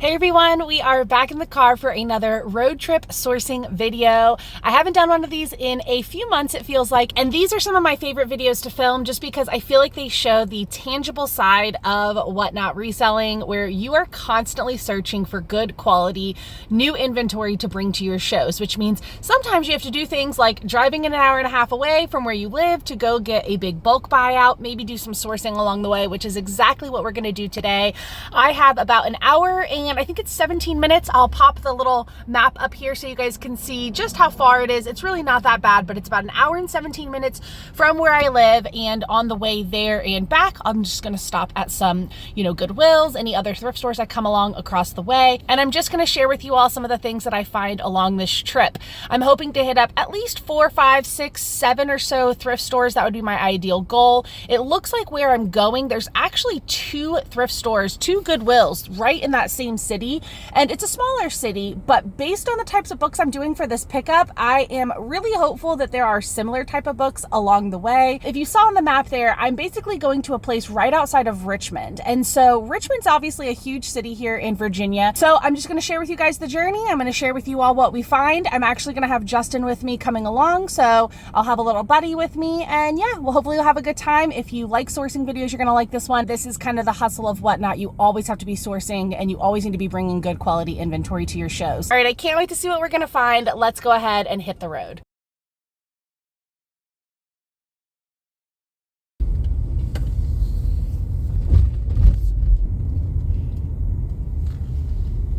Hey everyone, we are back in the car for another road trip sourcing video. I haven't done one of these in a few months, it feels like, and these are some of my favorite videos to film just because I feel like they show the tangible side of whatnot reselling, where you are constantly searching for good quality, new inventory to bring to your shows, which means sometimes you have to do things like driving an hour and a half away from where you live to go get a big bulk buyout, maybe do some sourcing along the way, which is exactly what we're gonna do today. I have about an hour and I think it's 17 minutes. I'll pop the little map up here so you guys can see just how far it is. It's really not that bad, but it's about an hour and 17 minutes from where I live, and on the way there and back, I'm just gonna stop at some, Goodwills, any other thrift stores that come along across the way, and I'm just gonna share with you all some of the things that I find along this trip. I'm hoping to hit up at least 4, 5, 6, 7 or so thrift stores. That would be my ideal goal. It looks like where I'm going, there's actually 2 thrift stores, 2 Goodwills right in that same city, and it's a smaller city, but based on the types of books I'm doing for this pickup, I am really hopeful that there are similar type of books along the way. If you saw on the map there, I'm basically going to a place right outside of Richmond, and so Richmond's obviously a huge city here in Virginia, so I'm just going to share with you guys the journey. I'm going to share with you all what we find. I'm actually going to have Justin with me coming along, so I'll have a little buddy with me, and yeah, well, hopefully you'll have a good time. If you like sourcing videos, you're going to like this one. This is kind of the hustle of whatnot. You always have to be sourcing, and you always need to be bringing good quality inventory to your shows. All right, I can't wait to see what we're gonna find. Let's go ahead and hit the road.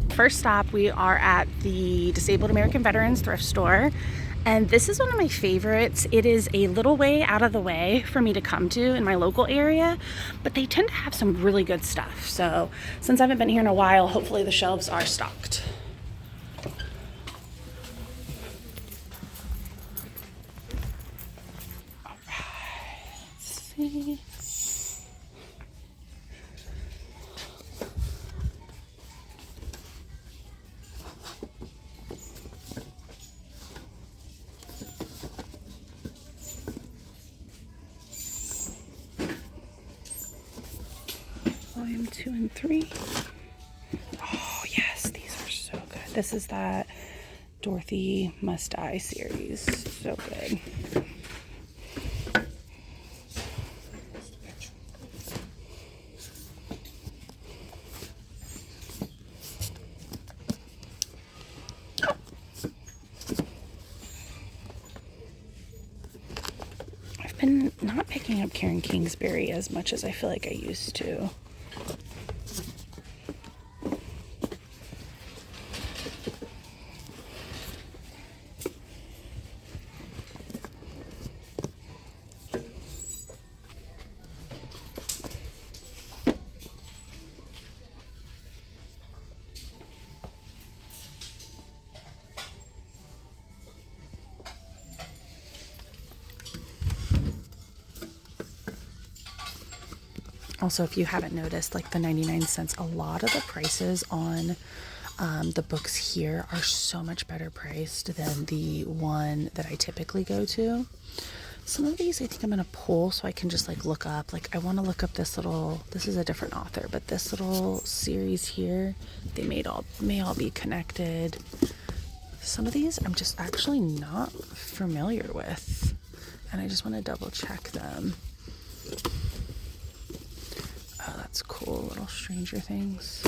First stop, we are at the Disabled American Veterans Thrift Store. And this is one of my favorites. It is a little way out of the way for me to come to in my local area, but they tend to have some really good stuff. So since I haven't been here in a while, hopefully the shelves are stocked. All right, let's see. Volume 2 and 3. Oh yes, these are so good. This is that Dorothy Must Die series. So good. I've been not picking up Karen Kingsbury as much as I feel like I used to. Also, if you haven't noticed, like the 99 cents, a lot of the prices on the books here are so much better priced than the one that I typically go to. Some of these I think I'm going to pull so I can just like look up. Like I want to look up this is a different author, but this little series here, they may all be connected. Some of these I'm just actually not familiar with, and I just want to double check them. Oh, that's cool. Little Stranger Things.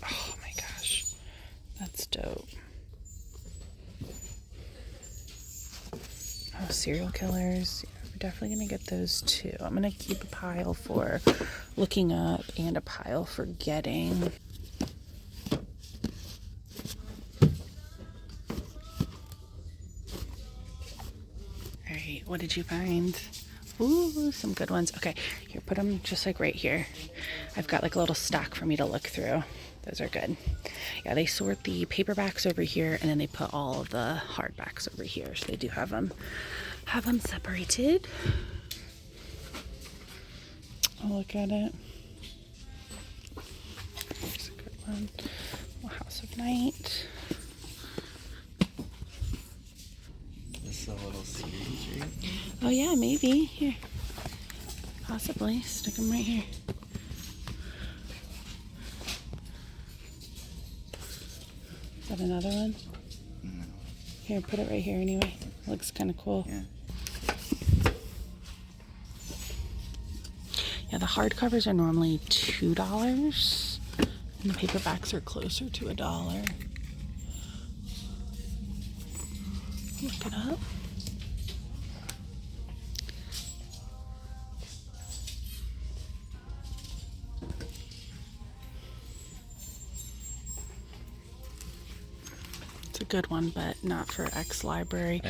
Oh my gosh. That's dope. Oh, serial killers. Yeah, we're definitely going to get those too. I'm going to keep a pile for looking up and a pile for getting. What did you find? Ooh, some good ones. Okay, here, put them just like right here. I've got like a little stack for me to look through. Those are good. Yeah, they sort the paperbacks over here, and then they put all of the hardbacks over here. So they do have them separated. I'll look at it. Here's a good one. House of Night. This is a little series, right? Oh yeah, maybe. Here. Possibly. Stick them right here. Is that another one? No. Here, put it right here anyway. Looks kind of cool. Yeah. Yeah, the hardcovers are normally $2, and the paperbacks are closer to $1. Look it up. A good one, but not for X Library.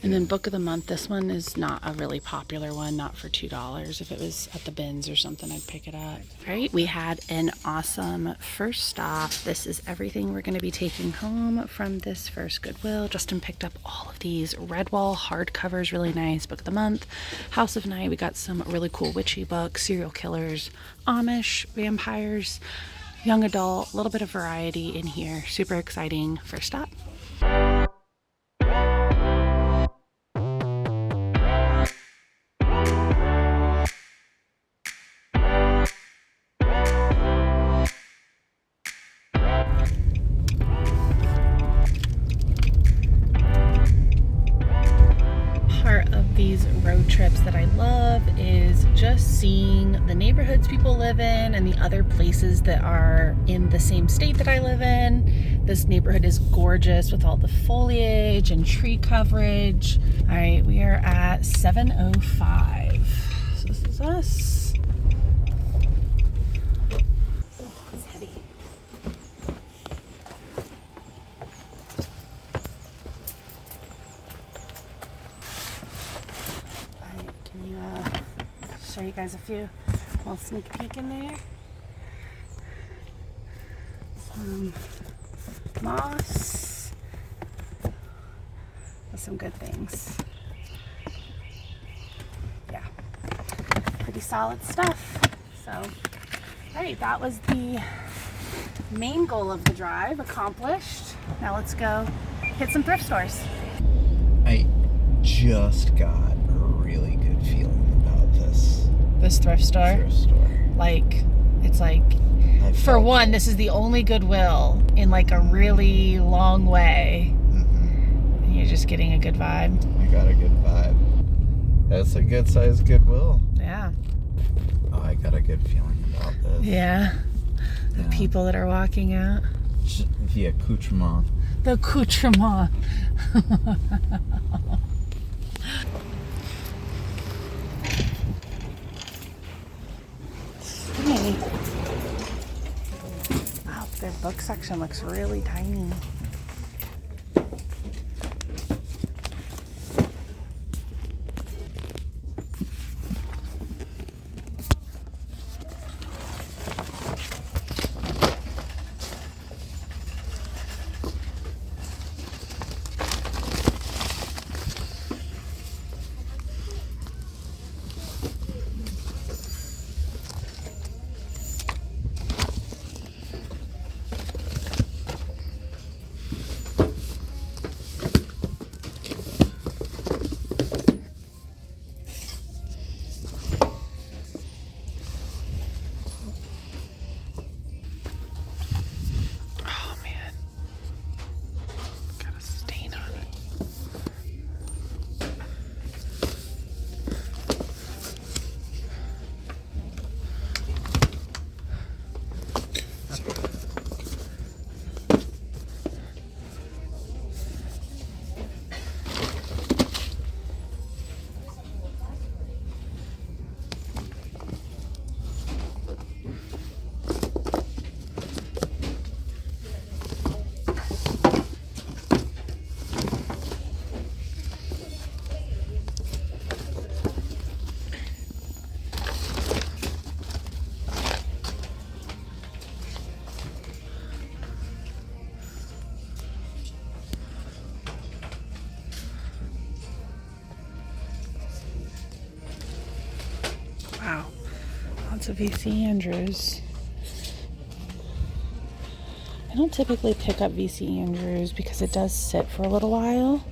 And then Book of the Month, this one is not a really popular one, not for $2. If it was at the bins or something, I'd pick it up. All right, we had an awesome first stop. This is everything we're going to be taking home from this first Goodwill. Justin picked up all of these Redwall hardcovers, really nice. Book of the Month, House of Night. We got some really cool witchy books, serial killers, Amish, vampires, young adult, a little bit of variety in here. Super exciting first stop. Part of these road trips that I love is just seeing the neighborhoods people live in and the other places that are in the same state that I live in. This neighborhood is gorgeous with all the foliage and tree coverage. All right, we are at 7:05. So this is us. Oh, it's heavy. Show you guys a few little sneak peek in there. Some moss with some good things. Yeah, pretty solid stuff. So, all right, that was the main goal of the drive accomplished. Now let's go hit some thrift stores. I just got a really good feeling about This thrift store? thrift store. Like, it's like, for one, this is the only Goodwill in like a really long way. Mm-hmm. And you're just getting a good vibe. I got a good vibe. That's a good sized Goodwill. Yeah. Oh, I got a good feeling about this. Yeah. The people that are walking out. The accoutrement. The accoutrement. Hey. Wow, their book section looks really tiny. Wow, lots of VC Andrews. I don't typically pick up VC Andrews because it does sit for a little while.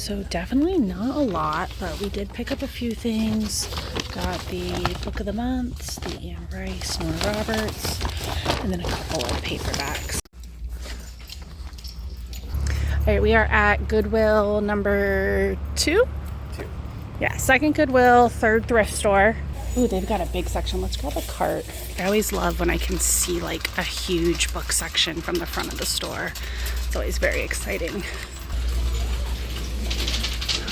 So definitely not a lot, but we did pick up a few things. Got the Book of the Months, the Anne Rice, Nora Roberts, and then a couple of paperbacks. All right, we are at Goodwill number 2? 2. Yeah, second Goodwill, third thrift store. Ooh, they've got a big section. Let's grab a cart. I always love when I can see like a huge book section from the front of the store. It's always very exciting.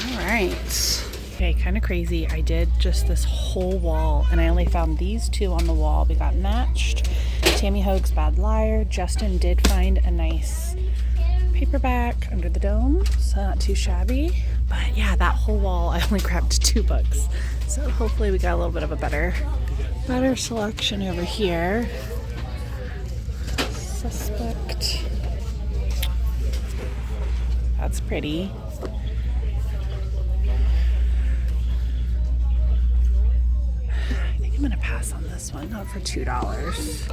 All right. Okay, kind of crazy. I did just this whole wall and I only found these 2 on the wall. We got Matched, Tammy Hoag's Bad Liar. Justin did find a nice paperback, Under the Dome, so not too shabby. But yeah, that whole wall I only grabbed 2 books. So hopefully we got a little bit of a better selection over here. Suspect. That's pretty. I think I'm gonna pass on this one, not for $2.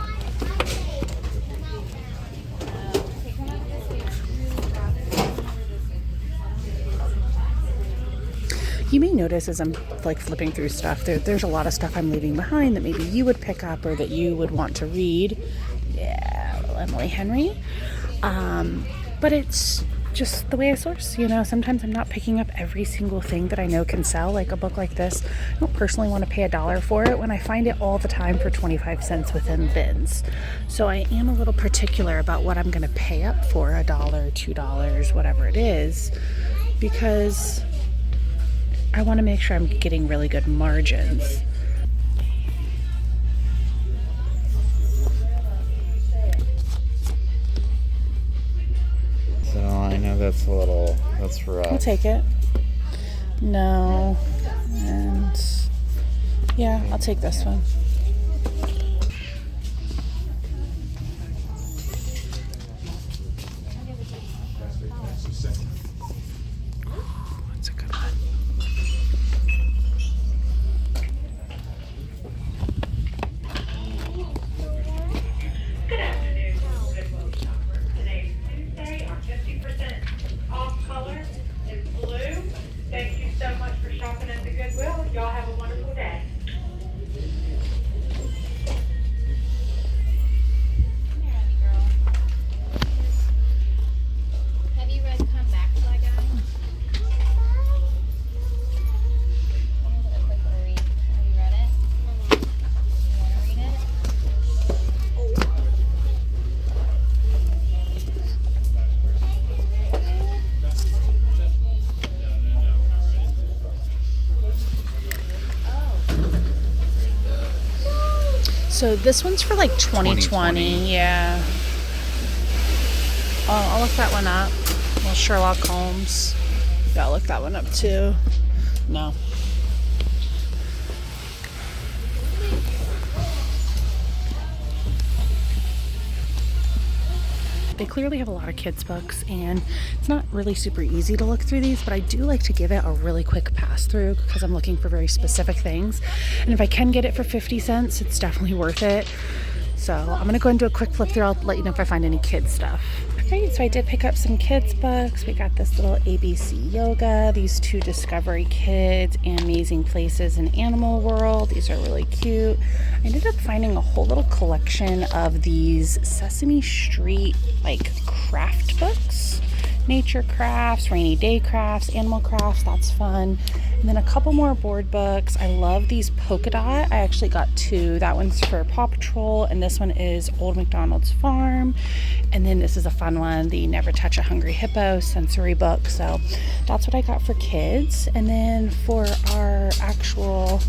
You may notice as I'm like flipping through stuff, there's a lot of stuff I'm leaving behind that maybe you would pick up or that you would want to read. Yeah, little Emily Henry. But it's just the way I source, you know. Sometimes I'm not picking up every single thing that I know can sell. Like a book like this, I don't personally want to pay $1 for it when I find it all the time for 25 cents within bins. So I am a little particular about what I'm going to pay up for, $1, $2, whatever it is, because I want to make sure I'm getting really good margins. So I know that's rough. I'll take it. No. And yeah, I'll take this one. That's a good one. Good afternoon, Goodwill shoppers. Today's Tuesday. Our 50% off color is blue. Thank you so much for shopping at the Goodwill. Y'all have a wonderful day. Have you read Come Back, Fly Guy? A quick little read. Have you read it? You want to read it? So this one's for like 2020. 2020. Yeah. I'll look that one up. Well, Sherlock Holmes. Gotta look that one up too. No. They clearly have a lot of kids books and it's not really super easy to look through these, but I do like to give it a really quick pass through because I'm looking for very specific things. And if I can get it for 50 cents, it's definitely worth it. So I'm gonna go and do a quick flip through. I'll let you know if I find any kids stuff. Right, so I did pick up some kids books. We got this little ABC Yoga, these 2 Discovery Kids, and Amazing Places in Animal World. These are really cute. I ended up finding a whole little collection of these Sesame Street like craft books. Nature crafts, rainy day crafts, animal crafts, that's fun. And then a couple more board books. I love these polka dot. I actually got 2. That one's for Paw Patrol, and this one is Old MacDonald's Farm. And then this is a fun one, the Never Touch a Hungry Hippo sensory book. So that's what I got for kids. And then for our actual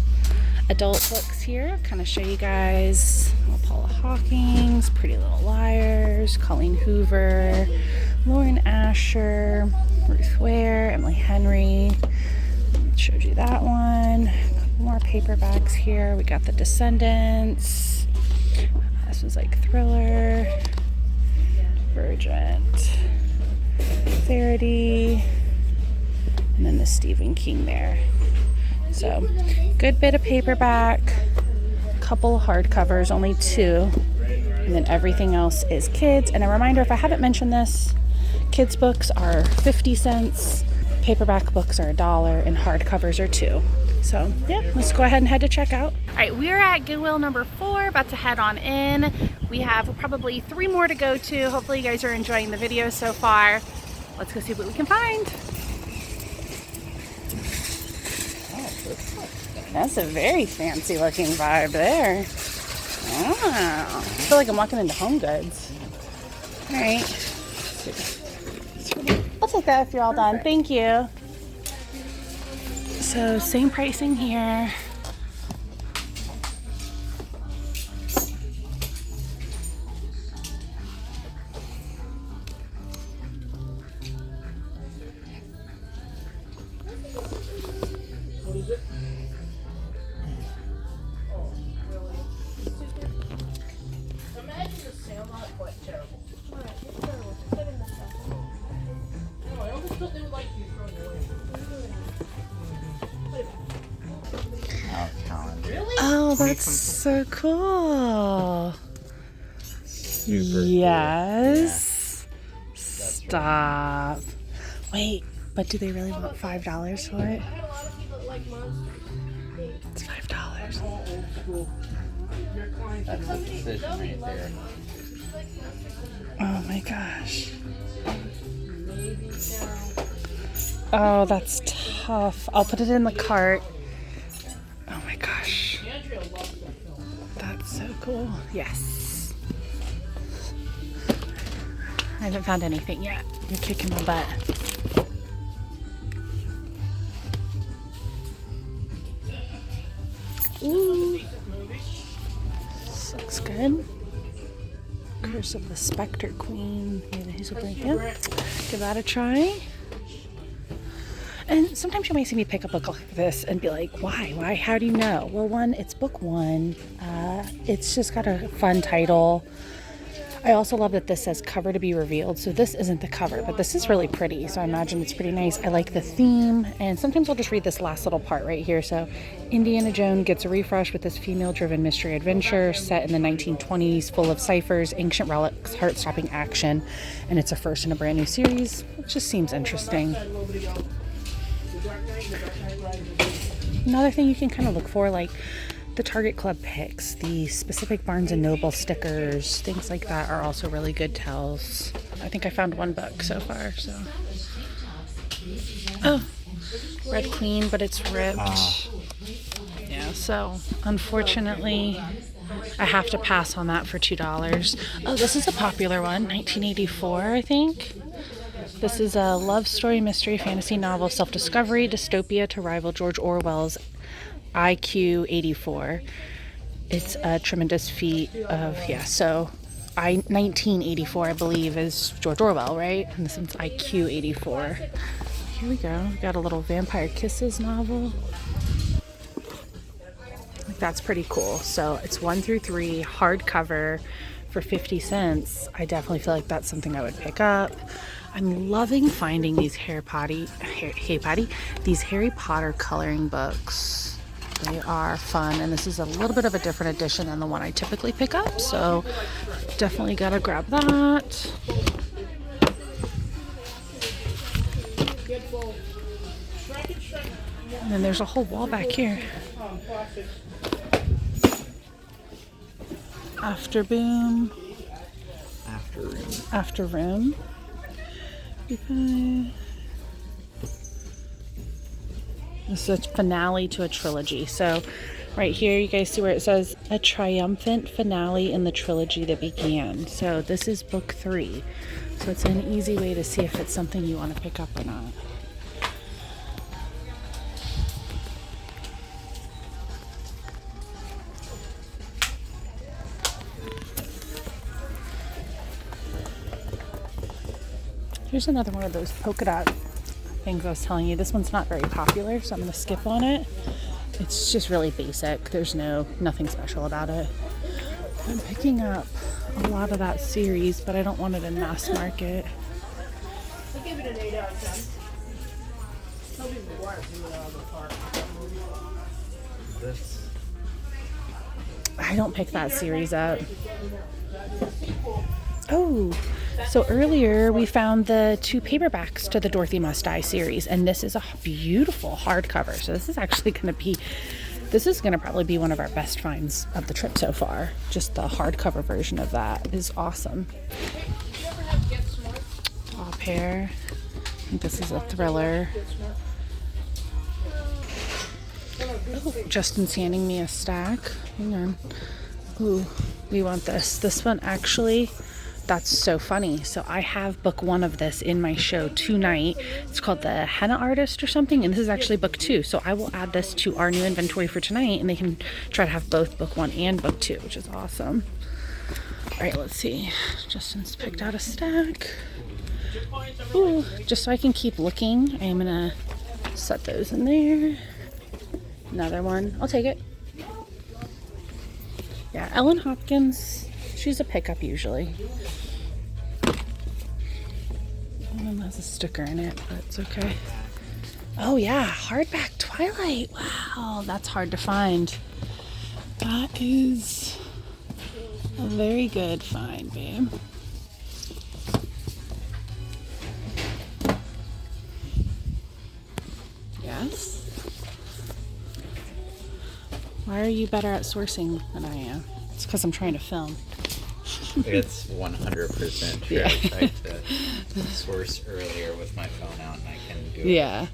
adult books here, kind of show you guys Paula Hawkins, Pretty Little Liars, Colleen Hoover, Lauren Asher, Ruth Ware, Emily Henry. Showed you that one. A couple more paperbacks here. We got The Descendants. This was like Thriller, Divergent, Verity, and then the Stephen King there. So good bit of paperback, couple hardcovers, only 2, and then everything else is kids. And a reminder, if I haven't mentioned this, kids books are 50 cents. Paperback books are $1 and hardcovers are $2. So yeah, let's go ahead and head to checkout. All right, we're at Goodwill number 4, about to head on in. We have probably 3 more to go to. Hopefully you guys are enjoying the video so far. Let's go see what we can find. That's a very fancy looking vibe there. Wow. I feel like I'm walking into Home Goods. All right. I'll take that if you're all done. Thank you. So same pricing here. Oh, that's so cool. Yes. Stop. Wait, but do they really want $5 for it? It's $5. That's the decision right there. Oh my gosh. Oh, that's tough. I'll put it in the cart. Oh my gosh. That's so cool. Yes. I haven't found anything yet. You're kicking my butt. Ooh. This looks good. Curse of the Spectre Queen. Yeah, the Hazelbrand. Yeah. Give that a try. And sometimes you might see me pick up a book like this and be like, why? Why? How do you know? Well, one, it's book 1. It's just got a fun title. I also love that this says cover to be revealed. So this isn't the cover, but this is really pretty. So I imagine it's pretty nice. I like the theme. And sometimes I'll just read this last little part right here. So Indiana Jones gets a refresh with this female-driven mystery adventure set in the 1920s, full of ciphers, ancient relics, heart-stopping action. And it's a first in a brand new series. It just seems interesting. Another thing you can kind of look for, like the Target Club picks, the specific Barnes & Noble stickers, things like that are also really good tells. I think I found 1 book so far, so. Oh, Red Queen, but it's ripped. Yeah, so unfortunately, I have to pass on that for $2. Oh, this is a popular one, 1984, I think. This is a love story, mystery, fantasy novel, self-discovery, dystopia to rival George Orwell's IQ 84. It's a tremendous feat of, so 1984, I believe, is George Orwell, right? And this one's IQ 84. Here we go. We got a little Vampire Kisses novel. That's pretty cool. So it's 1 through 3, hardcover for 50 cents. I definitely feel like that's something I would pick up. I'm loving finding these Harry Potter coloring books. They are fun, and this is a little bit of a different edition than the one I typically pick up, so definitely gotta grab that. And then there's a whole wall back here. After Boom. After Room. This is a finale to a trilogy. So right here you guys see where it says a triumphant finale in the trilogy that began. So this is book 3. So it's an easy way to see if it's something you want to pick up or not. Here's another one of those polka dot things I was telling you. This one's not very popular, so I'm going to skip on it. It's just really basic. There's nothing special about it. I'm picking up a lot of that series, but I don't want it in mass market. I'll give it an 8 out of 10. Tell me more. I don't pick that series up. Oh, so earlier we found the 2 paperbacks to the Dorothy Must Die series, and this is a beautiful hardcover. So this is actually going to probably be one of our best finds of the trip so far. Just the hardcover version of that is awesome. Top Hair. I think this is a thriller. Oh, Justin's handing me a stack. Hang on. Ooh, we want this. This one actually, that's so funny. So I have book 1 of this in my show tonight. It's called The Henna Artist or something, and this is actually book 2. So I will add this to our new inventory for tonight, and they can try to have both book 1 and book 2, which is awesome. All right, let's see. Justin's picked out a stack. Ooh, just so I can keep looking, I am gonna set those in there. Another one. I'll take it. Yeah, Ellen Hopkins, she's a pickup usually. One has a sticker in it, but it's okay. Oh yeah, hardback Twilight. Wow, that's hard to find. That is a very good find, babe. Yes? Why are you better at sourcing than I am? It's because I'm trying to film. It's 100% true. Yeah. I tried to source earlier with my phone out and I can do it. Yeah.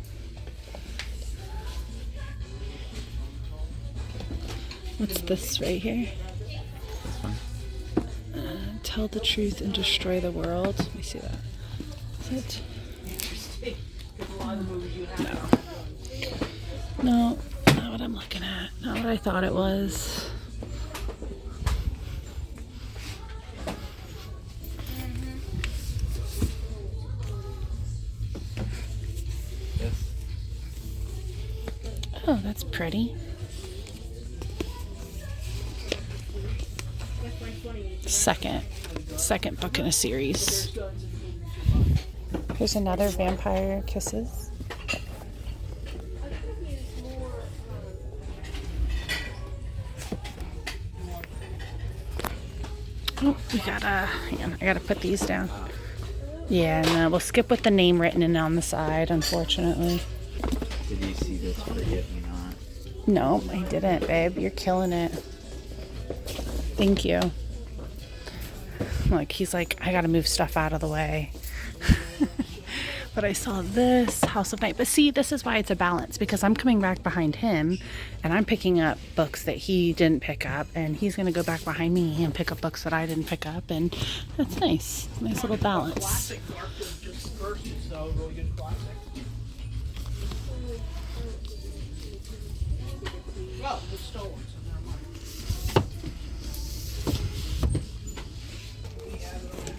What's this right here? This one. Tell the truth and destroy the world. Let me see that. Is it? No. No, not what I'm looking at. Not what I thought it was. Yes. Oh, that's pretty. Second book in a series. Here's another Vampire Kisses. Oh, we gotta, hang on, I gotta put these down. Yeah, no, we'll skip with the name written in on the side, unfortunately. Did you see this Forget Me Not? No, I didn't, babe. You're killing it. Thank you. Like, he's like, I gotta move stuff out of the way. But I saw this, House of Night. But see, this is why it's a balance, because I'm coming back behind him and I'm picking up books that he didn't pick up, and he's gonna go back behind me and pick up books that I didn't pick up, and that's nice. Nice little balance. Classic Mark is just versus, so really good classic. Well, it's stolen, so never mind. We have it already.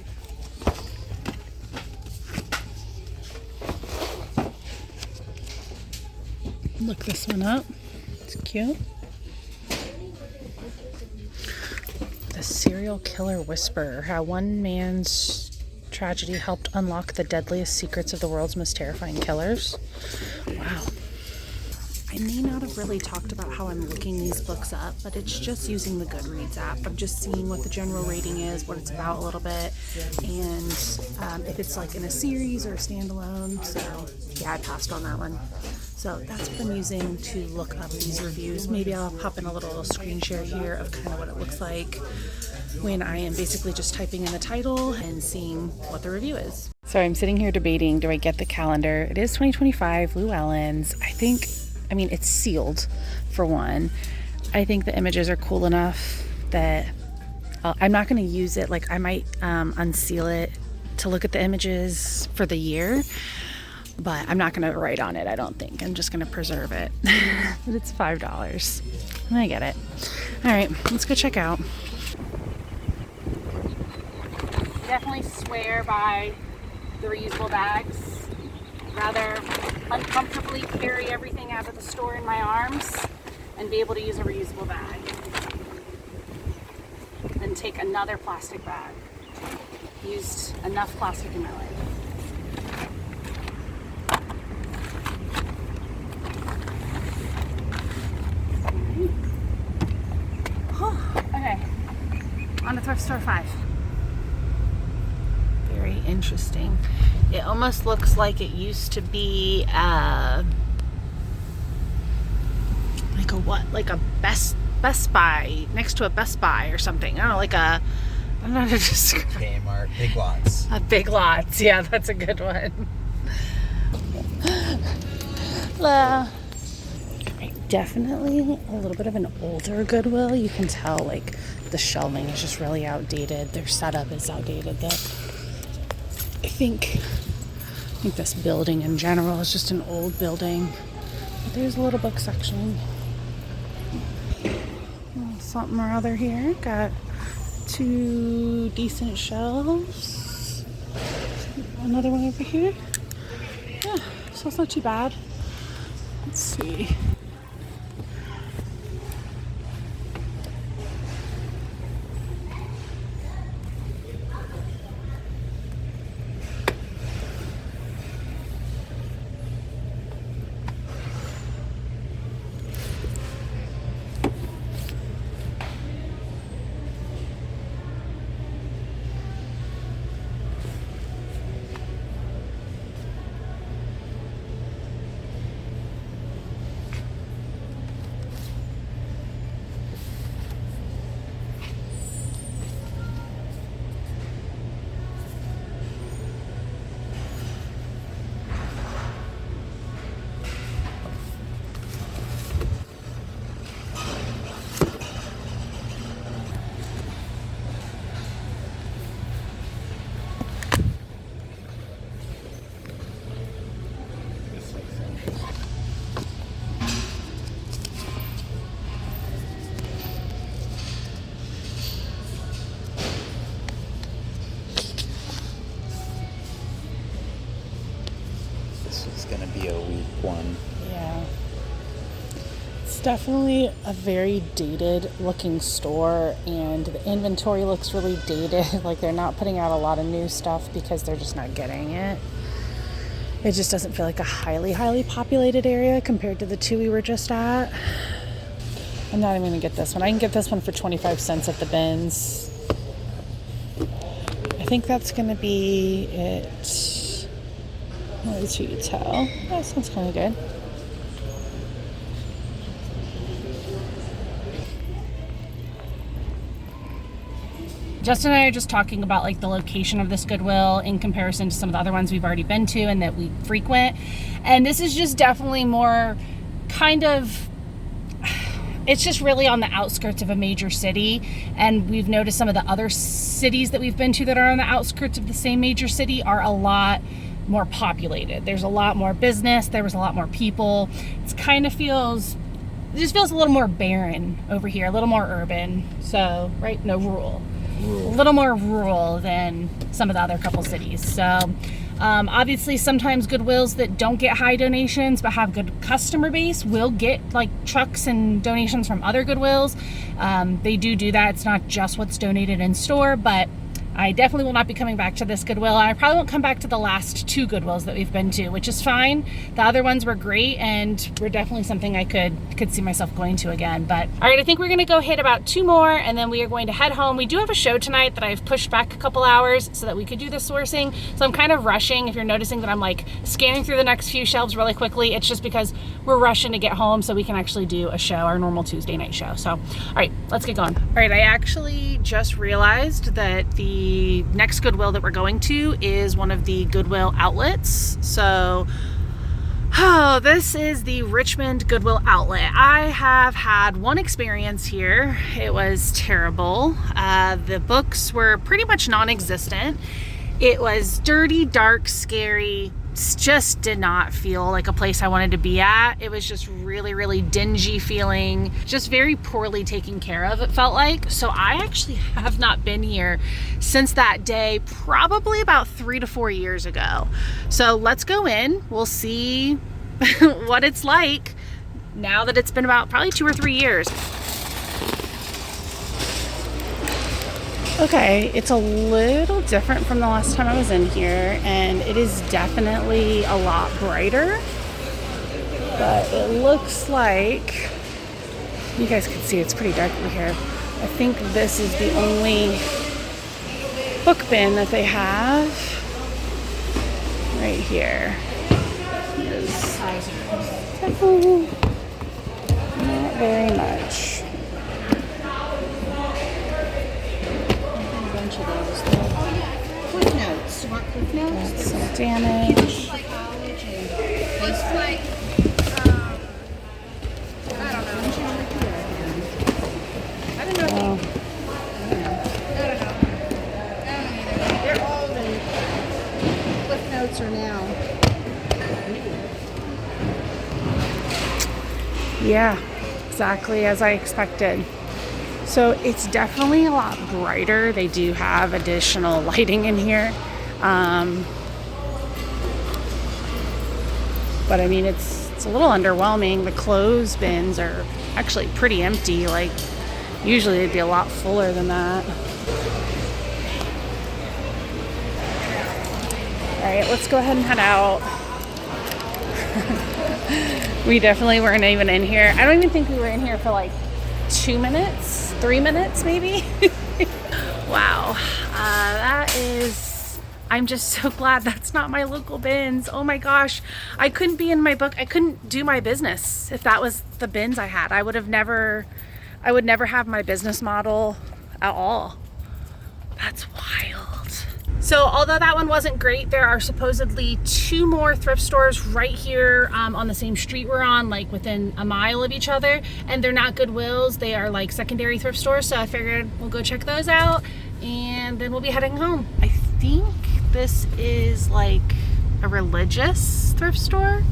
Look this one up. It's cute. The Serial Killer Whisperer. How one man's tragedy helped unlock the deadliest secrets of the world's most terrifying killers. Wow. I may not have really talked about how I'm looking these books up, but it's just using the Goodreads app. I'm just seeing what the general rating is, what it's about a little bit, and if it's like in a series or a standalone. So yeah, I passed on that one. So that's what I'm using to look up these reviews. Maybe I'll pop in a little screen share here of kind of what it looks like when I am basically just typing in the title and seeing what the review is. So I'm sitting here debating, do I get the calendar? It is 2025, Llewellyn's. I mean, it's sealed for one. I think the images are cool enough that I'm not going to use it. Like, I might unseal it to look at the images for the year, but I'm not going to write on it, I don't think. I'm just going to preserve it. But it's $5. I get it. All right, let's go check out. Definitely swear by the reusable bags. Rather uncomfortably carry everything out of the store in my arms and be able to use a reusable bag than take another plastic bag. Used enough plastic in my life. Okay, on to thrift store 5. Very interesting. It almost looks like it used to be like a what? Like a Best Buy, next to a Best Buy or something. I don't know, like a, I don't know how to describe. Kmart, Big Lots. A Big Lots, yeah, that's a good one. Definitely a little bit of an older Goodwill. You can tell like the shelving is just really outdated. Their setup is outdated. I think this building in general is just an old building. But there's a little book section. Something or other here. Got 2 decent shelves. Another one over here. Yeah, so it's not too bad. Let's see. This is going to be a weak one. Yeah. It's definitely a very dated looking store, and the inventory looks really dated. Like they're not putting out a lot of new stuff because they're just not getting it. It just doesn't feel like a highly populated area compared to the 2 we were just at. I'm not even gonna get this one. I can get this one for 25 cents at the bins. I think that's gonna be it. Let's see, you tell. That sounds kind of good. Justin and I are just talking about like the location of this Goodwill in comparison to some of the other ones we've already been to and that we frequent. And this is just definitely more kind of, it's just really on the outskirts of a major city. And we've noticed some of the other cities that we've been to that are on the outskirts of the same major city are a lot more populated. There's a lot more business. There was a lot more people. It just feels a little more barren over here, a little more urban. So, right? No, rural. A little more rural than some of the other couple cities. So obviously sometimes Goodwills that don't get high donations but have good customer base will get like trucks and donations from other Goodwills. They do that. It's not just what's donated in store, but I definitely will not be coming back to this Goodwill. I probably won't come back to the last 2 Goodwills that we've been to, which is fine. The other ones were great and were definitely something I could see myself going to again. But all right, I think we're gonna go hit about 2 more and then we are going to head home. We do have a show tonight that I've pushed back a couple hours so that we could do the sourcing. So I'm kind of rushing. If you're noticing that I'm like scanning through the next few shelves really quickly, it's just because we're rushing to get home so we can actually do a show, our normal Tuesday night show. So, all right, let's get going. All right, I actually just realized that the next Goodwill that we're going to is one of the Goodwill outlets. So, this is the Richmond Goodwill outlet. I have had one experience here. It was terrible. The books were pretty much non-existent. It was dirty, dark, scary. Just did not feel like a place I wanted to be at. It was just really dingy feeling, just very poorly taken care of, it felt like. So I actually have not been here since that day, probably about 3 to 4 years ago. So let's go in, we'll see what it's like now that it's been about probably 2 or 3 years. Okay, it's a little different from the last time I was in here, and it is definitely a lot brighter, but it looks like, you guys can see it's pretty dark over here. I think this is the only book bin that they have right here. Not very much. A bunch of those. Cliff notes. You want cliff notes? Got some damage. Psychology. Face like, I don't know. I don't know. Oh, I don't know. I don't either. They're old and cliff notes are now. yeah, exactly as I expected. So it's definitely a lot brighter. They do have additional lighting in here. But I mean, it's a little underwhelming. The clothes bins are actually pretty empty. Like, usually they'd be a lot fuller than that. All right, let's go ahead and head out. We definitely weren't even in here. I don't even think we were in here for like 2 minutes, 3 minutes maybe. Wow, that is, I'm just so glad that's not my local bins. Oh my gosh, I couldn't be in my book. I couldn't do my business if that was the bins I had. I would never have my business model at all. That's wild. So although that one wasn't great, there are supposedly 2 more thrift stores right here on the same street we're on, like within a mile of each other, and they're not Goodwills, they are like secondary thrift stores. So I figured we'll go check those out and then we'll be heading home. I think this is like a religious thrift store,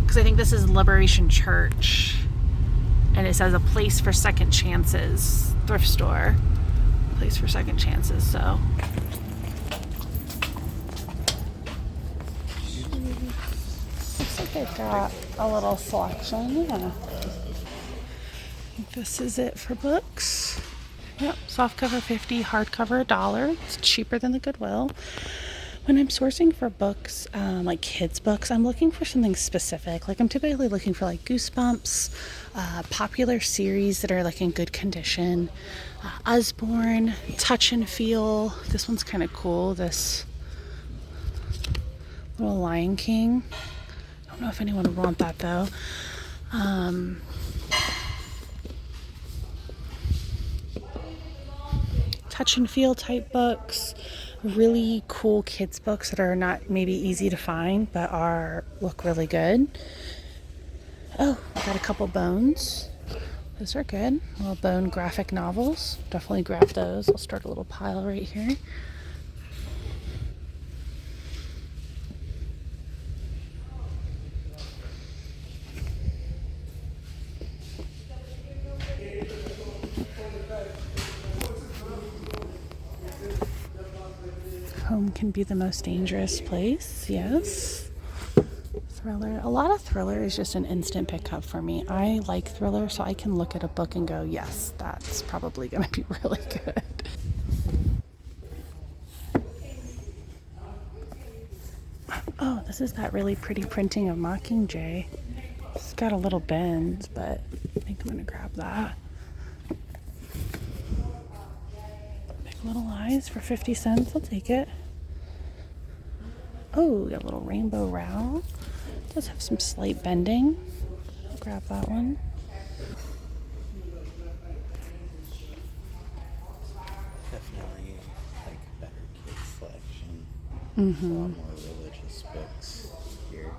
because I think this is Liberation Church and it says a place for second chances thrift store, place for second chances. So looks like they've got a little selection. Yeah. I think this is it for books. Yep, softcover $50, hardcover $1. It's cheaper than the Goodwill. When I'm sourcing for books, like kids books, I'm looking for something specific. Like I'm typically looking for like Goosebumps, popular series that are like in good condition. Usborne, Touch and Feel. This one's kind of cool. This little Lion King. I don't know if anyone would want that though. Touch and Feel type books. Really cool kids books that are not maybe easy to find but look really good. Oh, I got a couple Bones. Those are good. Little Bone graphic novels. Definitely grab those. I'll start a little pile right here. Home can be the most dangerous place. Yes. Thriller. A lot of thriller is just an instant pickup for me. I like thriller, so I can look at a book and go, yes, that's probably going to be really good. Oh, this is that really pretty printing of Mockingjay. It's got a little bend, but I think I'm going to grab that. Big Little Lies for 50 cents. I'll take it. Oh, got a little Rainbow Rowell. It does have some slight bending. I'll grab that one. Definitely like better kids selection. Mm-hmm. A lot more religious books here.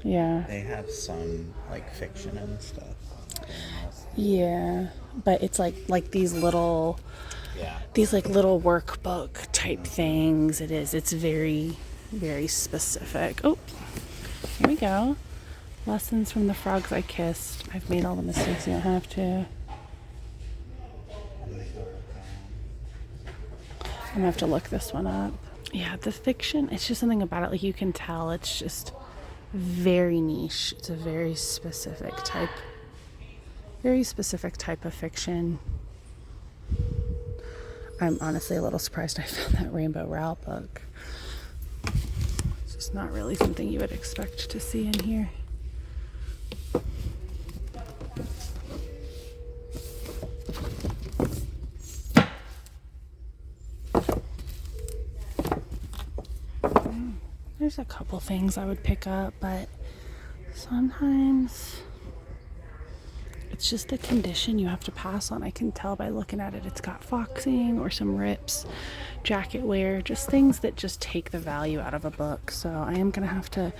Yeah. They have some like fiction and stuff. Yeah, but it's like these little, Yeah. these like little workbook type things. It is. It's very, very specific. Oh, here we go. Lessons from the Frogs I Kissed. I've made all the mistakes. You don't have to. I'm gonna have to look this one up. Yeah, the fiction, it's just something about it. Like you can tell it's just very niche. It's a very specific type of fiction. I'm honestly a little surprised I found that Rainbow Rowell book. It's just not really something you would expect to see in here. There's a couple things I would pick up, but sometimes it's just the condition you have to pass on. I can tell by looking at it. It's got foxing or some rips, jacket wear, just things that just take the value out of a book. So I am gonna have to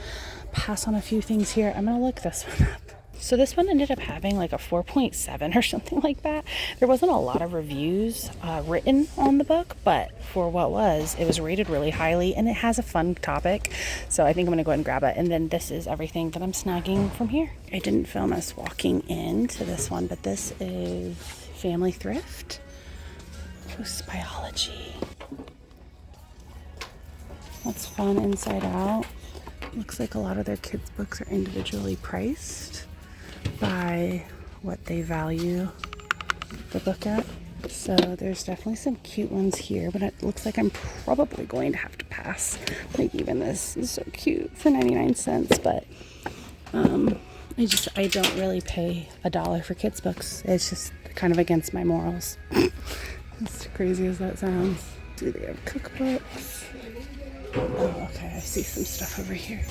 pass on a few things here. I'm gonna look this one up. So this one ended up having like a 4.7 or something like that. There wasn't a lot of reviews written on the book, but for what it was rated really highly, and it has a fun topic. So I think I'm gonna go ahead and grab it. And then this is everything that I'm snagging from here. I didn't film us walking into this one, but this is Family Thrift. Post biology. That's fun inside out. Looks like a lot of their kids' books are individually priced by what they value the book at. So there's definitely some cute ones here, but it looks like I'm probably going to have to pass. Like even this is so cute for 99 cents, but I don't really pay $1 for kids books. It's just kind of against my morals. As crazy as that sounds. Do they have cookbooks? Oh, okay, I see some stuff over here.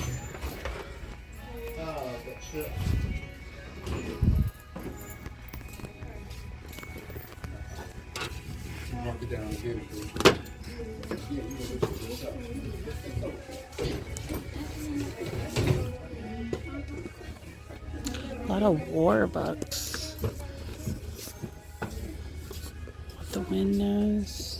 A lot of war books. What the wind knows.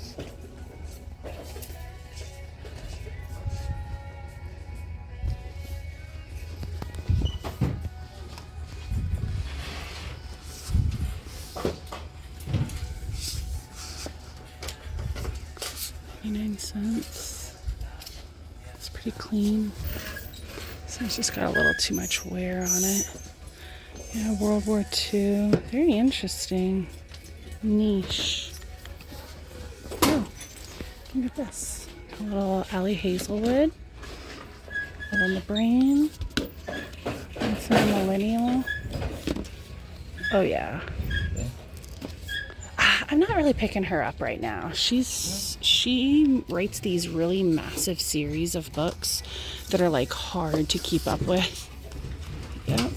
$0.99. It's pretty clean. So it's just got a little too much wear on it. Yeah, World War II. Very interesting. Niche. Oh, look at this. A little Allie Hazelwood. A little in the brain. And some millennial. Oh yeah. I'm not really picking her up right now. She writes these really massive series of books that are like hard to keep up with. Yep.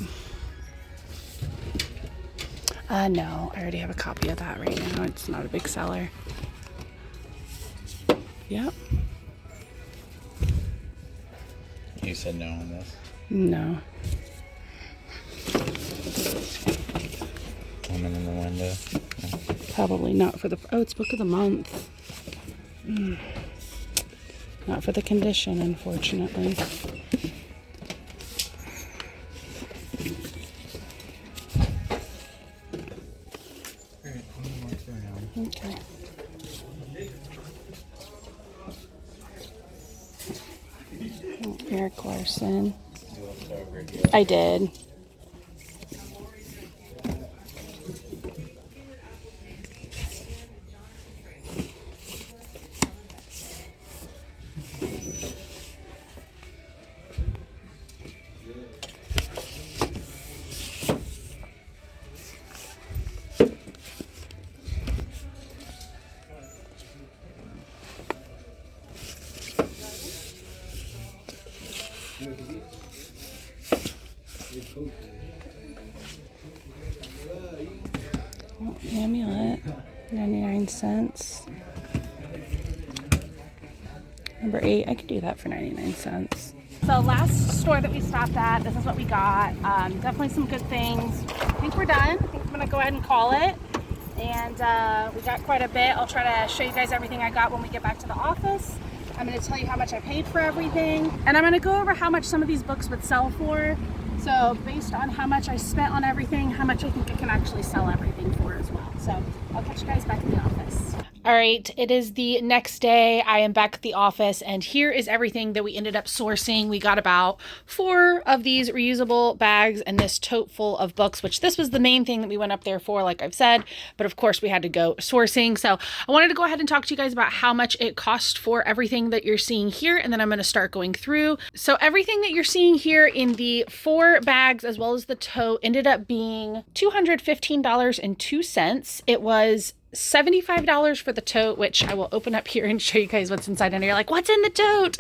No, I already have a copy of that right now. It's not a big seller. Yep. You said no on this? No. Woman in the window. No. Probably not for the... Oh, it's book of the month. Not for the condition, unfortunately. Okay. Oh, Eric Larson. I did. Oh, amulet, 99 cents. Number 8, I could do that for 99 cents. So last store that we stopped at, this is what we got. Definitely some good things. I think we're done. I think I'm gonna go ahead and call it. And we got quite a bit. I'll try to show you guys everything I got when we get back to the office. I'm gonna tell you how much I paid for everything. And I'm gonna go over how much some of these books would sell for. So based on how much I spent on everything, how much I think I can actually sell everything for as well. So I'll catch you guys back in the office. All right, it is the next day. I am back at the office, and here is everything that we ended up sourcing. We got about 4 of these reusable bags and this tote full of books, which this was the main thing that we went up there for, like I've said, but of course we had to go sourcing. So I wanted to go ahead and talk to you guys about how much it cost for everything that you're seeing here, and then I'm gonna start going through. So everything that you're seeing here in the 4 bags, as well as the tote, ended up being $215.02. It was $75 for the tote, which I will open up here and show you guys what's inside. And you're like, what's in the tote?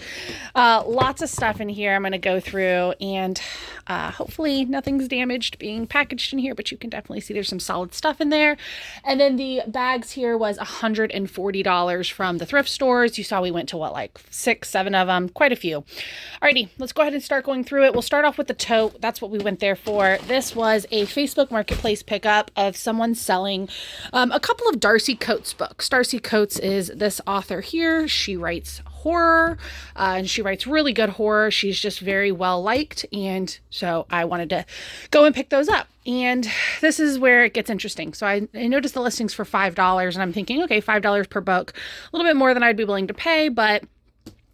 Lots of stuff in here I'm going to go through, and hopefully nothing's damaged being packaged in here, but you can definitely see there's some solid stuff in there. And then the bags here was $140 from the thrift stores. You saw we went to what, like 6, 7 of them, quite a few. Alrighty, let's go ahead and start going through it. We'll start off with the tote. That's what we went there for. This was a Facebook Marketplace pickup of someone selling a couple of Darcy Coates books. Darcy Coates is this author here. She writes horror, and she writes really good horror. She's just very well liked, and so I wanted to go and pick those up. And this is where it gets interesting. So I noticed the listings for $5, and I'm thinking, okay, $5 per book, a little bit more than I'd be willing to pay, but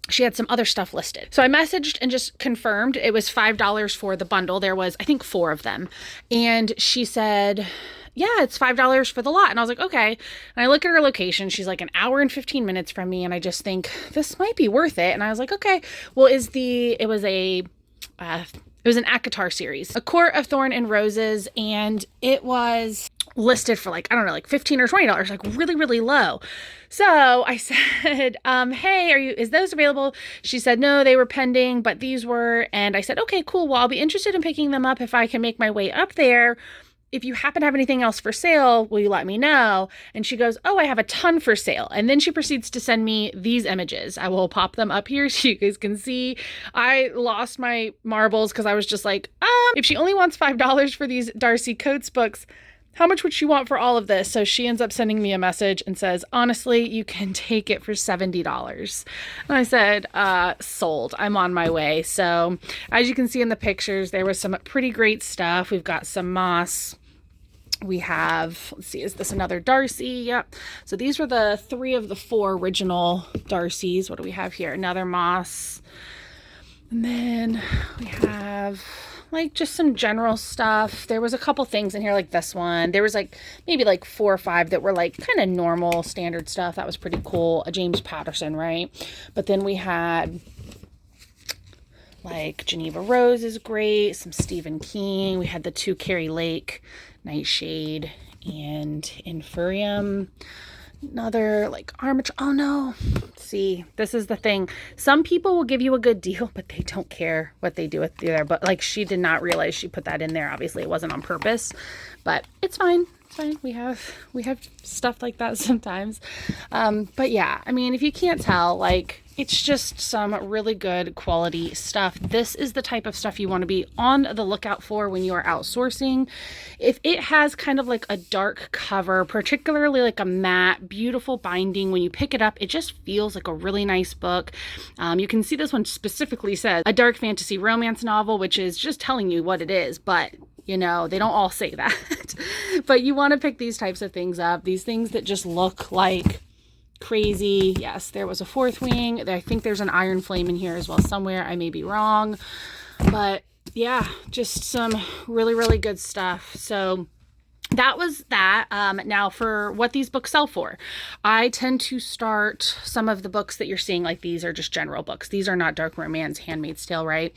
she had some other stuff listed. So I messaged and just confirmed it was $5 for the bundle. There was, I think, 4 of them. And she said, yeah, it's $5 for the lot. And I was like, okay. And I look at her location. She's like an hour and 15 minutes from me. And I just think this might be worth it. And I was like, okay, well, it was an ACOTAR series, A Court of Thorn and Roses. And it was listed for like, I don't know, like $15 or $20, like really, really low. So I said, hey, is those available? She said, no, they were pending, but these were. And I said, okay, cool. Well, I'll be interested in picking them up if I can make my way up there. If you happen to have anything else for sale, will you let me know? And she goes, oh, I have a ton for sale. And then she proceeds to send me these images. I will pop them up here so you guys can see. I lost my marbles because I was just like, if she only wants $5 for these Darcy Coates books, how much would she want for all of this? So she ends up sending me a message and says, honestly, you can take it for $70. And I said, sold. I'm on my way. So as you can see in the pictures, there was some pretty great stuff. We've got some moss. We have, let's see, is this another Darcy? Yep. So these were the 3 of the 4 original Darcys. What do we have here? Another moss. And then we have like just some general stuff. There was a couple things in here like this one. There was like maybe like 4 or 5 that were like kind of normal standard stuff. That was pretty cool. A James Patterson, right? But then we had like Geneva Rose is great. Some Stephen King. We had the 2 Carrie Lake, Nightshade and Infurium. Another like armature. Oh no. See, this is the thing. Some people will give you a good deal, but they don't care what they do with there. But like, she did not realize she put that in there. Obviously it wasn't on purpose, but it's fine. It's fine. We have stuff like that sometimes. But yeah, I mean, if you can't tell, like, it's just some really good quality stuff. This is the type of stuff you want to be on the lookout for when you are outsourcing. If it has kind of like a dark cover, particularly like a matte, beautiful binding, when you pick it up, it just feels like a really nice book. You can see this one specifically says a dark fantasy romance novel, which is just telling you what it is, but you know, they don't all say that. But you want to pick these types of things up, these things that just look like crazy. Yes, there was a 4th wing. I think there's an iron flame in here as well somewhere. I may be wrong, but yeah, just some really, really good stuff. So that was that. Now for what these books sell for, I tend to start some of the books that you're seeing, like these are just general books. These are not dark romance, Handmaid's Tale, right?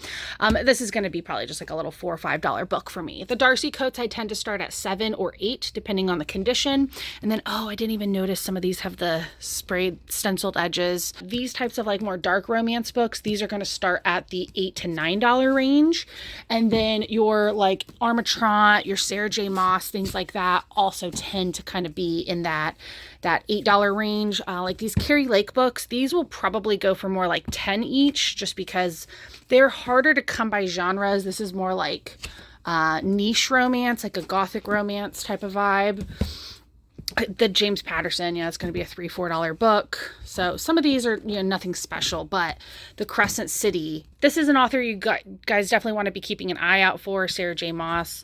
This is going to be probably just like a little $4 or $5 book for me. The Darcy Coates, I tend to start at 7 or 8, depending on the condition. And then, oh, I didn't even notice some of these have the sprayed stenciled edges. These types of like more dark romance books, these are going to start at the $8 to $9 range. And then your like Armatront, your Sarah J. Maas, things like that also tend to kind of be in that $8 range. Like these Carrie Lake books, these will probably go for more like 10 each, just because they're harder to come by genres. This is more like niche romance, like a gothic romance type of vibe. The James Patterson, yeah, it's going to be a $3, $4 book. So some of these are, you know, nothing special, but the Crescent City, this is an author you guys definitely want to be keeping an eye out for, Sarah J. Maas.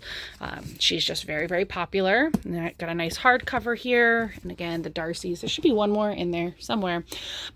She's just very, very popular. And I got a nice hardcover here. And again, the Darcys, there should be one more in there somewhere.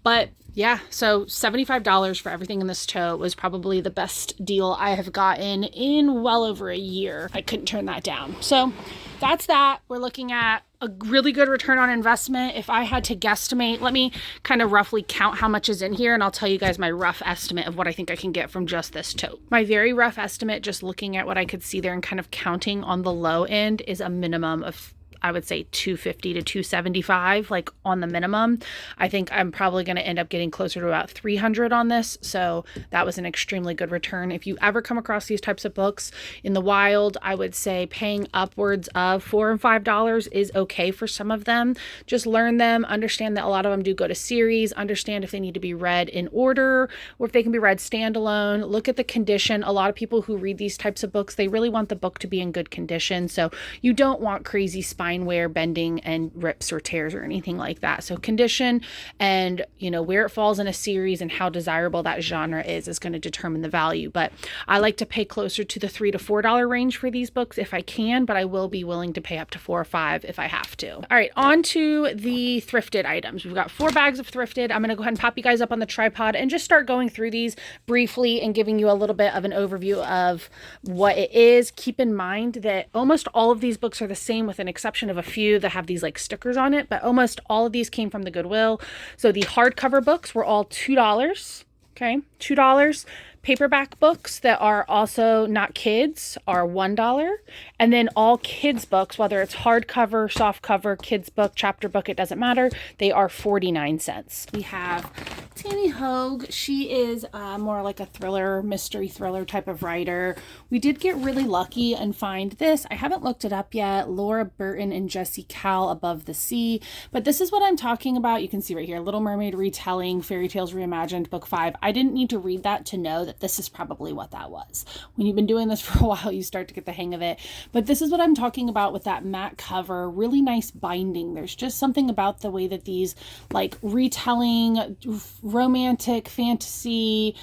But yeah, so $75 for everything in this tote was probably the best deal I have gotten in well over a year. I couldn't turn that down. So that's that. We're looking at a really good return on investment. If I had to guesstimate, let me kind of roughly count how much is in here, and I'll tell you guys my rough estimate of what I think I can get from just this tote. My very rough estimate, just looking at what I could see there and kind of counting on the low end, is a minimum of I would say $250 to $275, like on the minimum. I think I'm probably going to end up getting closer to about $300 on this. So that was an extremely good return. If you ever come across these types of books in the wild, I would say paying upwards of $4 and $5 is okay for some of them. Just learn them, understand that a lot of them do go to series, understand if they need to be read in order or if they can be read standalone. Look at the condition. A lot of people who read these types of books, they really want the book to be in good condition. So you don't want crazy spine wear, bending, and rips or tears or anything like that. So condition and, you know, where it falls in a series and how desirable that genre is going to determine the value. But I like to pay closer to the $3 to $4 range for these books if I can, but I will be willing to pay up to $4 or $5 if I have to. All right, on to the thrifted items. We've got 4 bags of thrifted. I'm going to go ahead and pop you guys up on the tripod and just start going through these briefly and giving you a little bit of an overview of what it is. Keep in mind that almost all of these books are the same with an exception of a few that have these like stickers on it, but almost all of these came from the Goodwill. So the hardcover books were all $2. Okay, $2. Paperback books that are also not kids are $1. And then all kids books, whether it's hardcover, softcover, kids book, chapter book, it doesn't matter. They are 49 cents. We have Tammy Hogue. She is more like a thriller, mystery thriller type of writer. We did get really lucky and find this. I haven't looked it up yet. Laura Burton and Jessie Cowell, Above the Sea. But this is what I'm talking about. You can see right here, Little Mermaid Retelling, Fairy Tales Reimagined, Book 5. I didn't need to read that to know that this is probably what that was. When you've been doing this for a while, you start to get the hang of it. But this is what I'm talking about with that matte cover. Really nice binding. There's just something about the way that these like retelling, romantic, fantasy,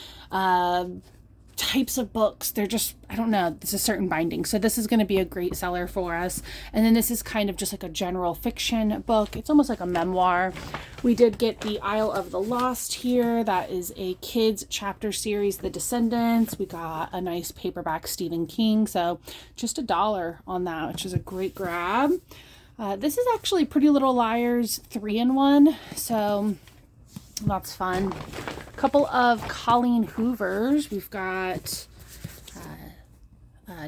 types of books, they're just, I don't know, there's a certain binding. So this is going to be a great seller for us. And then this is kind of just like a general fiction book. It's almost like a memoir. We did get the Isle of the Lost here. That is a kids chapter series, The Descendants. We got a nice paperback Stephen King. So just $1 on that, which is a great grab. This is actually Pretty Little Liars 3-in-1. So that's fun. A couple of Colleen Hoovers. We've got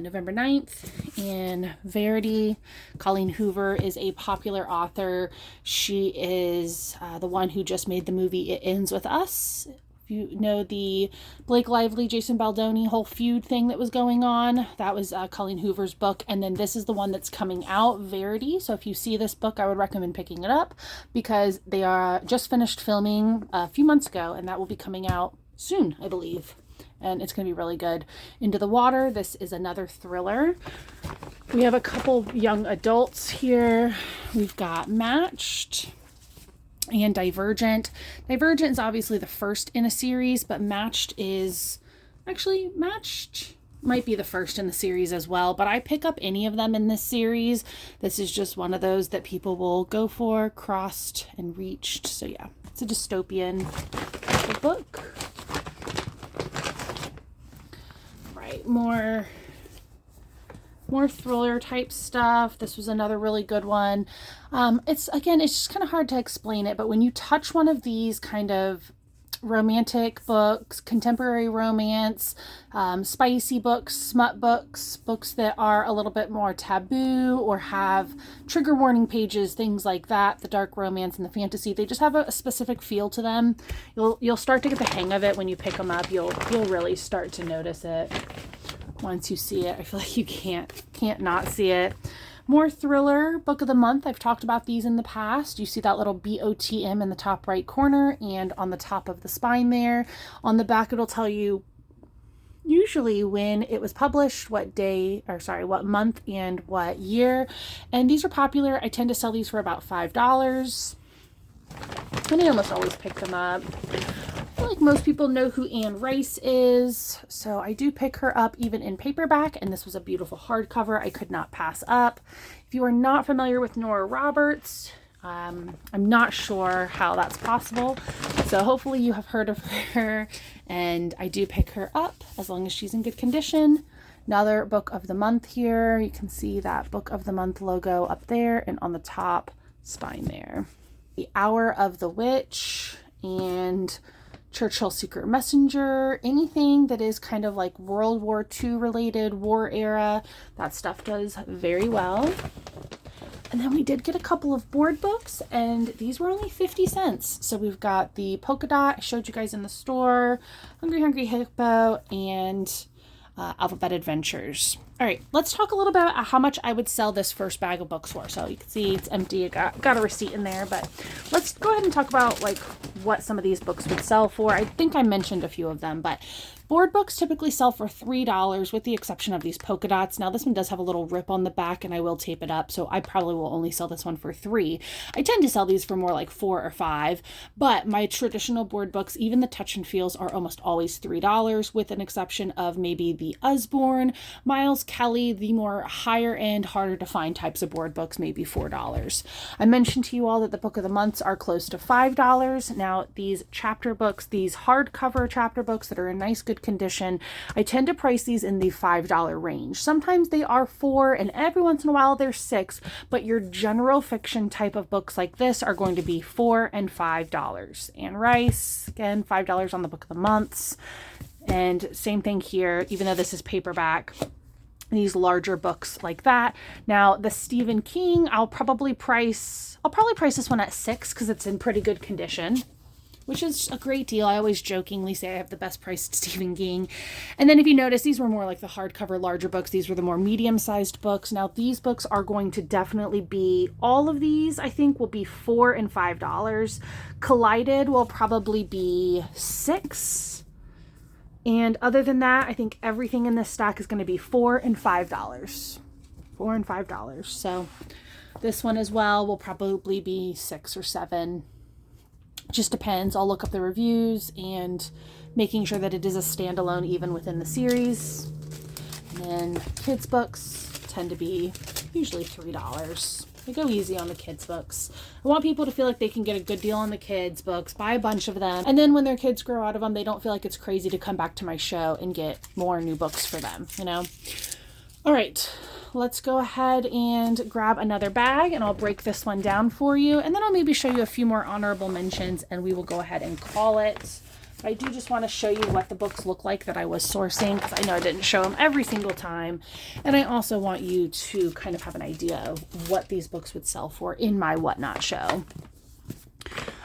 November 9th in Verity. Colleen Hoover is a popular author. She is the one who just made the movie It Ends With Us. If you know the Blake Lively, Jason Baldoni whole feud thing that was going on, that was Colleen Hoover's book. And then this is the one that's coming out, Verity. So if you see this book, I would recommend picking it up because they are just finished filming a few months ago and that will be coming out soon, I believe. And it's going to be really good. Into the Water. This is another thriller. We have a couple young adults here. We've got Matched and Divergent. Divergent is obviously the first in a series, but Matched might be the first in the series as well, but I pick up any of them in this series. This is just one of those that people will go for, Crossed and Reached. So yeah, it's a dystopian book. Right, more thriller type stuff. This was another really good one. It's just kind of hard to explain it, but when you touch one of these kind of romantic books, contemporary romance, spicy books, smut books, books that are a little bit more taboo or have trigger warning pages, things like that, the dark romance and the fantasy, they just have a specific feel to them. You'll start to get the hang of it when you pick them up. You'll really start to notice it. Once you see it, I feel like you can't not see it. More thriller, book of the month. I've talked about these in the past. You see that little BOTM in the top right corner and on the top of the spine there. On the back, it'll tell you usually when it was published, what month and what year. And these are popular. I tend to sell these for about $5. And I almost always pick them up. I feel like most people know who Anne Rice is, so I do pick her up even in paperback, and this was a beautiful hardcover I could not pass up. If you are not familiar with Nora Roberts, I'm not sure how that's possible, so hopefully you have heard of her, and I do pick her up as long as she's in good condition. Another book of the month here. You can see that book of the month logo up there and on the top spine there. The Hour of the Witch and Churchill Secret Messenger, anything that is kind of like World War II related, war era, that stuff does very well. And then we did get a couple of board books, and these were only 50 cents. So we've got the Polka Dot I showed you guys in the store, Hungry Hungry Hippo, and Alphabet Adventures. All right, let's talk a little bit about how much I would sell this first bag of books for. So you can see it's empty. I got a receipt in there, but let's go ahead and talk about like what some of these books would sell for. I think I mentioned a few of them, but board books typically sell for $3 with the exception of these polka dots. Now this one does have a little rip on the back and I will tape it up, so I probably will only sell this one for $3. I tend to sell these for more like $4 or $5, but my traditional board books, even the touch and feels, are almost always $3 with an exception of maybe the Usborne, Miles Kelly, the more higher end, harder to find types of board books, maybe $4. I mentioned to you all that the book of the months are close to $5. Now these chapter books, these hardcover chapter books that are in nice good condition, I tend to price these in the $5 range. Sometimes they are $4 and every once in a while they're $6, but your general fiction type of books like this are going to be $4 and $5. Anne Rice, again, $5 on the book of the months. And same thing here, even though this is paperback, these larger books like that. Now the Stephen King, I'll probably price this one at $6 because it's in pretty good condition, which is a great deal. I always jokingly say I have the best priced Stephen King. And then if you notice, these were more like the hardcover larger books. These were the more medium-sized books. Now these books are going to definitely be, all of these I think will be $4 and $5. Collided will probably be $6. And other than that, I think everything in this stack is going to be $4 and $5. $4 and $5. So this one as well will probably be $6 or $7. Just depends. I'll look up the reviews and making sure that it is a standalone even within the series. And then kids books tend to be usually $3. I go easy on the kids books. I want people to feel like they can get a good deal on the kids books, buy a bunch of them, and then when their kids grow out of them, they don't feel like it's crazy to come back to my show and get more new books for them, you know? All right, let's go ahead and grab another bag and I'll break this one down for you, and then I'll maybe show you a few more honorable mentions and we will go ahead and call it. I do just want to show you what the books look like that I was sourcing, because I know I didn't show them every single time. And I also want you to kind of have an idea of what these books would sell for in my Whatnot show.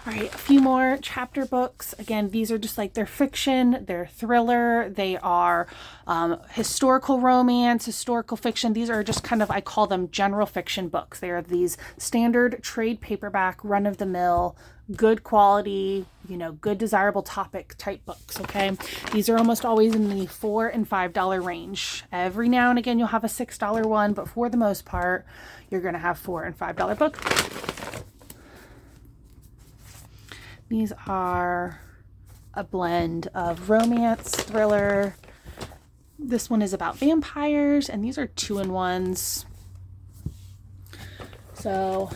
All right, a few more chapter books. Again, these are just like, they're fiction, they're thriller, they are historical romance, historical fiction. These are just kind of, I call them general fiction books. They are these standard trade paperback, run-of-the-mill, good quality, you know, good desirable topic type books, okay? These are almost always in the $4 and $5 range. Every now and again, you'll have a $6 one, but for the most part, you're going to have $4 and $5 books. These are a blend of romance, thriller. This one is about vampires, and these are 2-in-1s. So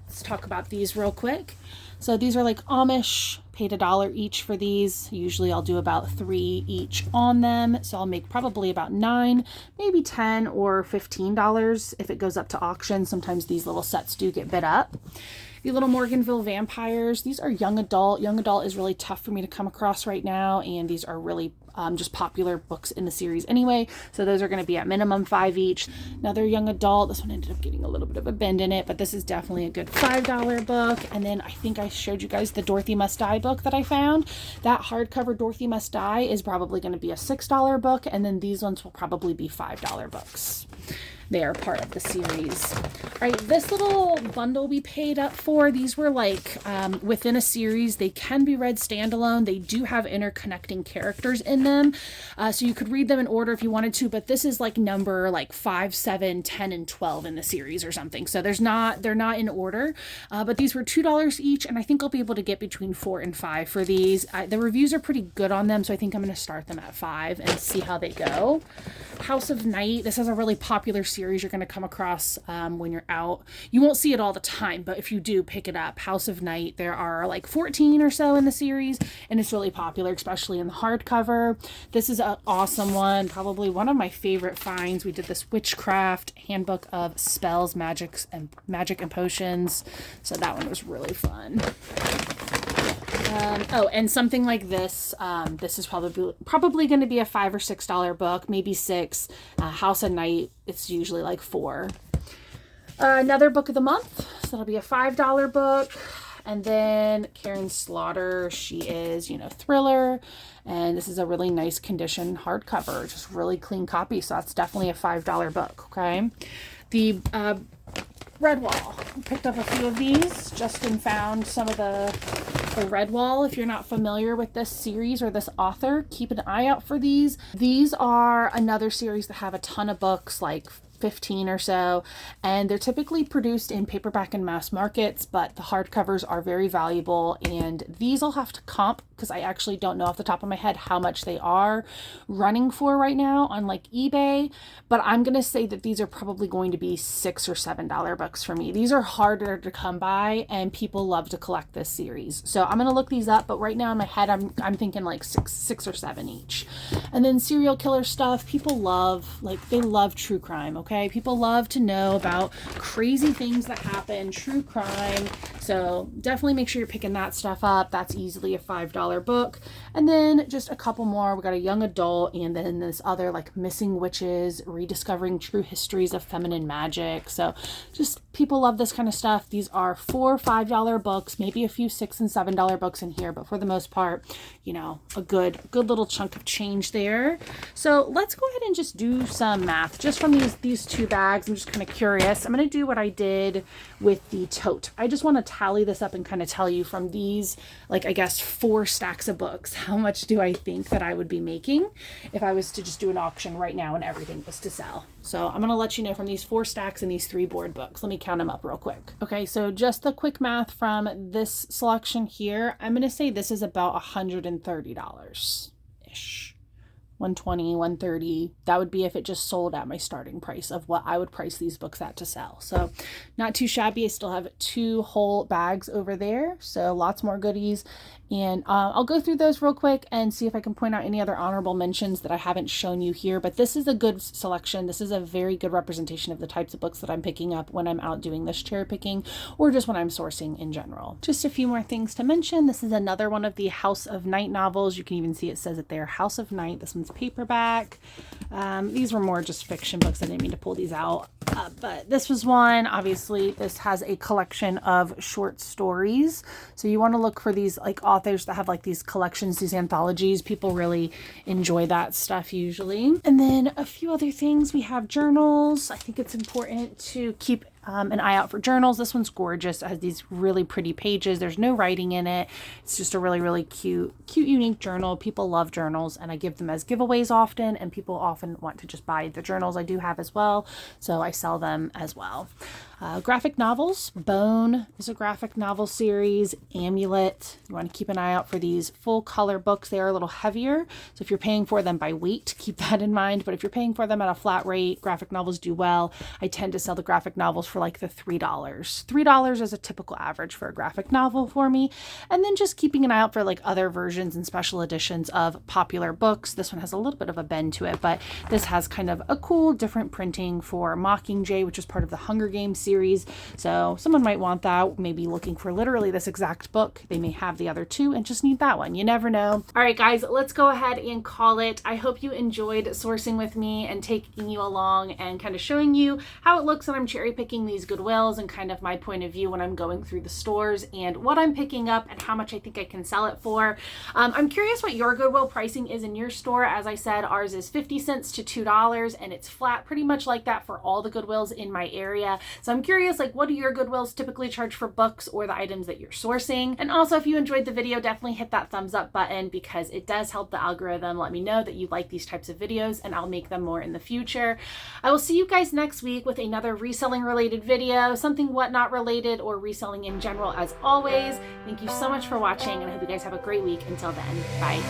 let's talk about these real quick. So these are like Amish, paid $1 each for these. Usually I'll do about 3 each on them. So I'll make probably about 9, maybe 10 or $15 if it goes up to auction. Sometimes these little sets do get bid up. The Little Morganville Vampires, these are young adult. Young adult is really tough for me to come across right now, and these are really just popular books in the series anyway, so those are going to be at minimum 5 each. Another young adult, this one ended up getting a little bit of a bend in it, but this is definitely a good $5 book. And then I think I showed you guys the Dorothy Must Die book that I found. That hardcover Dorothy Must Die is probably going to be a $6 book, and then these ones will probably be $5 books. They are part of the series. All right, this little bundle we paid up for, these were like within a series. They can be read standalone. They do have interconnecting characters in them. So you could read them in order if you wanted to, but this is like number like 5, 7, 10, and 12 in the series or something. So they're not in order, but these were $2 each, and I think I'll be able to get between 4 and 5 for these. The reviews are pretty good on them, so I think I'm going to start them at 5 and see how they go. House of Night, this is a really popular series you're going to come across when you're out. You won't see it all the time, but if you do, pick it up. House of Night, there are like 14 or so in the series, and it's really popular, especially in the hardcover. This is an awesome one, probably one of my favorite finds. We did this Witchcraft Handbook of Spells, Magic and Potions, so that one was really fun. Oh, and something like this, this is probably going to be a $5 or $6 book, maybe $6. House of Night, it's usually like $4. Another book of the month, so that'll be a $5 book. And then Karen Slaughter, she is, you know, thriller. And this is a really nice condition hardcover, just really clean copy. So that's definitely a $5 book, okay? The Redwall. Picked up a few of these. Justin found some of the Redwall. If you're not familiar with this series or this author, keep an eye out for these. These are another series that have a ton of books, like 15 or so, and they're typically produced in paperback and mass markets, but the hardcovers are very valuable, and these I'll have to comp because I actually don't know off the top of my head how much they are running for right now on like eBay, but I'm gonna say that these are probably going to be $6 or $7 books for me. These are harder to come by, and people love to collect this series, so I'm gonna look these up, but right now in my head I'm thinking like six or seven each. And then serial killer stuff, people love, like, they love true crime, okay? People love to know about crazy things that happen, true crime. So definitely make sure you're picking that stuff up. That's easily a $5 book. And then just a couple more. We got a young adult, and then this other like Missing Witches, Rediscovering True Histories of Feminine Magic. So just people love this kind of stuff. These are $4 or $5 books, maybe a few $6 and $7 books in here, but for the most part, you know, a good little chunk of change there. So let's go ahead and just do some math just from these two bags. I'm just kind of curious. I'm going to do what I did with the tote. I just want to tally this up and kind of tell you from these, like, I guess 4 stacks of books, how much do I think that I would be making if I was to just do an auction right now and everything was to sell. So I'm going to let you know from these 4 stacks and these 3 board books. Let me count them up real quick. Okay, so just the quick math from this selection here, I'm going to say this is about $130-ish. 120, 130. That would be if it just sold at my starting price of what I would price these books at to sell. So not too shabby. I still have 2 whole bags over there. So lots more goodies. And I'll go through those real quick and see if I can point out any other honorable mentions that I haven't shown you here. But this is a good selection. This is a very good representation of the types of books that I'm picking up when I'm out doing this cherry picking, or just when I'm sourcing in general. Just a few more things to mention. This is another one of the House of Night novels. You can even see it says it there, House of Night. This one's paperback. These were more just fiction books. I didn't mean to pull these out. But this was one. Obviously, this has a collection of short stories. So you want to look for these like authors that have like these collections, these anthologies. People really enjoy that stuff usually. And then a few other things. We have journals. I think it's important to keep an eye out for journals. This one's gorgeous. It has these really pretty pages. There's no writing in it. It's just a really cute, unique journal. People love journals, and I give them as giveaways often, and people often want to just buy the journals I do have as well. So I sell them as well. Graphic novels. Bone is a graphic novel series. Amulet. You want to keep an eye out for these full color books. They are a little heavier. So if you're paying for them by weight, keep that in mind. But if you're paying for them at a flat rate, graphic novels do well. I tend to sell the graphic novels for like the $3. $3 is a typical average for a graphic novel for me. And then just keeping an eye out for like other versions and special editions of popular books. This one has a little bit of a bend to it, but this has kind of a cool different printing for Mockingjay, which is part of the Hunger Games series. So someone might want that, maybe looking for literally this exact book. They may have the other 2 and just need that one. You never know. All right, guys, let's go ahead and call it. I hope you enjoyed sourcing with me and taking you along and kind of showing you how it looks when I'm cherry picking these Goodwills and kind of my point of view when I'm going through the stores and what I'm picking up and how much I think I can sell it for. I'm curious what your Goodwill pricing is in your store. As I said, ours is 50 cents to $2, and it's flat pretty much like that for all the Goodwills in my area. So I'm curious, like, what do your Goodwills typically charge for books or the items that you're sourcing? And also, if you enjoyed the video, definitely hit that thumbs up button because it does help the algorithm let me know that you like these types of videos, and I'll make them more in the future. I will see you guys next week with another reselling related video, something whatnot related or reselling in general as always. Thank you so much for watching, and I hope you guys have a great week. Until then, bye.